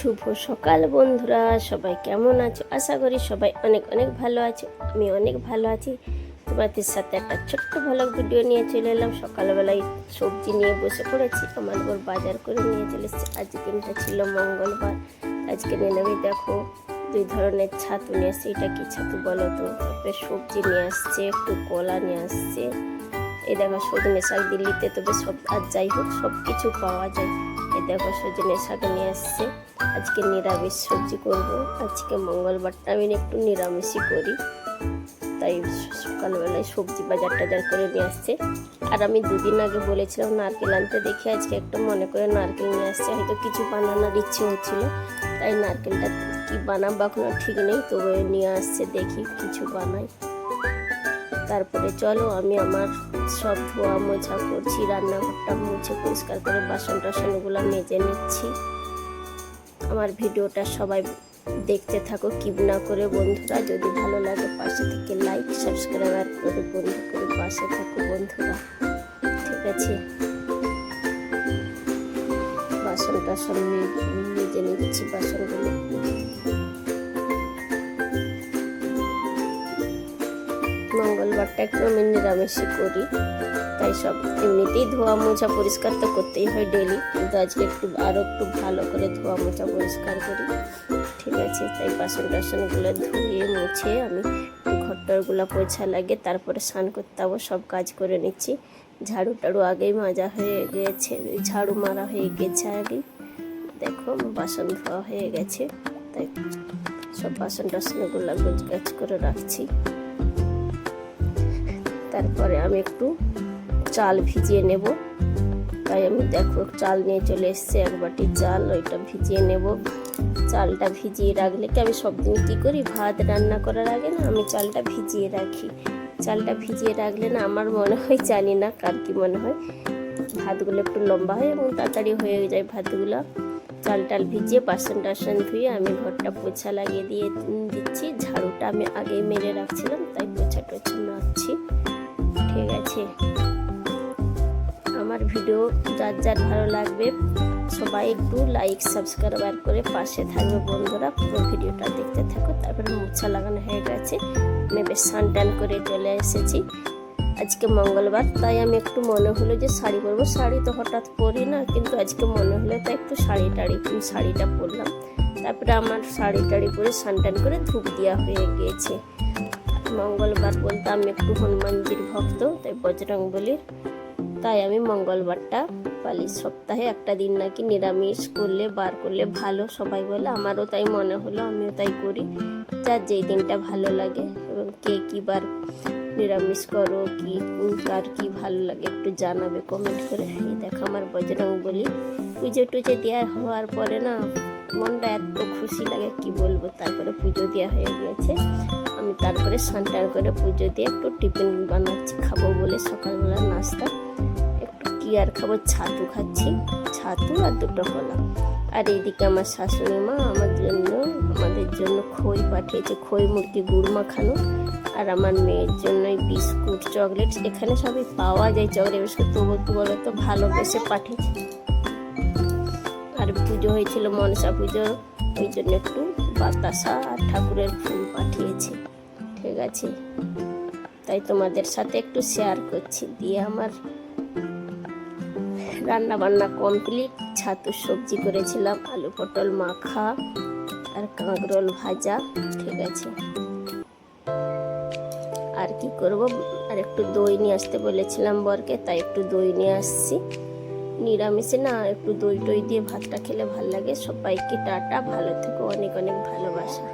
শুভ সকাল বন্ধুরা, সবাই কেমন আছো? আশা করি সবাই অনেক অনেক ভালো আছো। আমি অনেক ভালো আছি। তোমাদের সাথে একটা ছোট্ট ভালো ভিডিও নিয়ে চলে এলাম। সকালবেলায় সবজি নিয়ে বসে পড়েছি। আমার বর বাজার করে নিয়ে চলে এসেছে। আজ দিনটা ছিল মঙ্গলবার। আজকে নিয়ে নেবে দেখো 2 ধরনের ছাতু নিয়ে আসছে। এটা কি ছাতু বলো তো? তারপরে সবজি নিয়ে আসছে, একটু কলা নিয়ে আসছে। এই দেখো সজনে শাক দিল্লিতে, তবে সব আর যাই হোক সব কিছু পাওয়া যায়। এই দেখো সজনে শাক নিয়ে আসছে। আজকে নিরামিষ সবজি করব। আজকে মঙ্গলবারটা আমি একটু নিরামিষই করি, তাই সকালবেলায় সবজি বাজার টাজার করে নিয়ে আসছে। আর আমি 2 দিন আগে বলেছিলাম নারকেল আনতে, দেখি আজকে একটা মনে করে নারকেল নিয়ে আসছে। হয়তো কিছু বানানোর ইচ্ছে হচ্ছিল, তাই নারকেলটা কি বানাবো এখনো ঠিক নেই, তবে নিয়ে আসছে, দেখি কিছু বানাই। তারপরে চলো আমি আমার সব ধোয়া মোছা করছি, রান্নাঘরটা মুছে পরিষ্কার করে বাসন টাসনগুলো মেজে নিচ্ছি। আমার ভিডিওটা সবাই দেখতে থাকো কিপ না করে বন্ধুরা। যদি ভালো লাগে পাশে থেকে লাইক সাবস্ক্রাইব করে বন্ধু করে পাশে থাকো বন্ধুরা, ঠিক আছে? বাসন টাসন মেজে নিচ্ছি, বাসনগুলো। মঙ্গলবারটা একটু আমি নিরামিষই করি, তাই সব এমনিতেই ধোয়া মোছা পরিষ্কার তো করতেই হয় ডেলি, কিন্তু আজকে আরও একটু ভালো করে ধোয়া মোছা পরিষ্কার করি, ঠিক আছে? তাই বাসন টাসনগুলো ধুয়ে মুছে আমি ঘরটারগুলো পোছা লাগে, তারপরে স্নান করতে যাবো। সব কাজ করে নিচ্ছি। ঝাড়ু টাড়ু আগেই মাজা হয়ে গেছে, ঝাড়ু মারা হয়ে গেছে আগেই। দেখো বাসন ধোয়া হয়ে গেছে, তাই সব বাসন টাসনগুলো গোছগাছ করে রাখছি। তারপরে আমি একটু চাল ভিজিয়ে নেব, তাই আমি দেখো চাল নিয়ে চলে এসেছি, 1 বাটি চাল, ওইটা ভিজিয়ে নেব। চালটা ভিজিয়ে রাখলে কি, আমি সব দিন কী করি, ভাত রান্না করার আগে না আমি চালটা ভিজিয়ে রাখি। চালটা ভিজিয়ে রাখলে না আমার মনে হয়, জানি না কার কি মনে হয়, ভাতগুলো একটু লম্বা হয় এবং তাড়াতাড়ি হয়ে যায় ভাতগুলো। চাল টাল ভিজিয়ে বাসন টাসন ধুয়ে আমি ঘরটা পোছা লাগিয়ে দিয়ে দিচ্ছি। ঝাড়ুটা আমি আগেই মেরে রাখছিলাম, তাই পোছা টোছা মারছি, ঠিক আছে? আমার ভিডিও যার যার ভালো লাগবে সবাই একটু লাইক সাবস্ক্রাইব করে পাশে থাকবে বন্ধুরা। পুরো ভিডিওটা দেখতে থাকো। তারপরে মোছা লাগানো হয়ে গেছে, আমি বেশ স্নান টান করে চলে এসেছি। আজকে মঙ্গলবার, তাই আমি একটু মনে হলো যে শাড়ি পরবো। শাড়ি তো হঠাৎ পরি না, কিন্তু আজকে মনে হলো তাই একটু শাড়িটা পরলাম। তারপরে আমার শাড়ি টাড়ি পরে স্নান টান করে ধূপ দেওয়া হয়ে গিয়েছে। মঙ্গলবার বলতে আমি একটু হনুমানজির ভক্ত, তাই বজরংবলীর, তাই আমি মঙ্গলবারটা পালি। সপ্তাহে একটা দিন নাকি নিরামিষ করলে বার করলে ভালো সবাই বলে, আমারও তাই মনে হলো, আমিও তাই করি। যার যেই দিনটা ভালো লাগে, এবং কে কী বার নিরামিষ করো, কি কার কি ভালো লাগে একটু জানাবে কমেন্ট করে। এই দেখো আমার বজরংবলী পুজো টুজো দেওয়া হওয়ার পরে না মনটা এত খুশি লাগে কি বলবো। তারপরে পুজো দেওয়া হয়ে গেছে, আমি তারপরে স্নান টান করে পুজো দিয়ে একটু টিফিন বানাচ্ছি, খাবো বলে সকালবেলা নাস্তা। একটু কি আর খাবো, ছাতু খাচ্ছি, ছাতু আর 2টো কলা। আর এইদিকে আমার শাশুড়ি মা আমাদের জন্য খই পাঠিয়েছে, খই মুরগি গুড় মাখানো। আর আমার মেয়ের জন্য বিস্কুট চকলেট, এখানে সবই পাওয়া যায় চকলেট বিস্কুট, তবু কি বলো তো ভালোবেসে পাঠিয়েছে। আর পুজো হয়েছিল মনসা পুজো, ওই জন্য একটু বাতাসা আর ঠাকুরের ফুল পাঠিয়েছে, ঠিক আছে? তাই তোমাদের সাথে একটু শেয়ার করছি। দিয়ে আমার রান্না বান্না কমপ্লিট। ছাতুর সবজি করেছিলাম, আলু পটল মাখা আর কাঁকরোল ভাজা, ঠিক আছে? আর কি করব, আর একটু দই নিয়ে আসতে বলেছিলাম বরকে, তাই একটু দই নিয়ে আসছি। নিরামিষে না একটু দই টই দিয়ে ভাতটা খেলে ভাল লাগে। সবাইকে টাটা, ভালো থেকো, অনেক অনেক ভালোবাসা।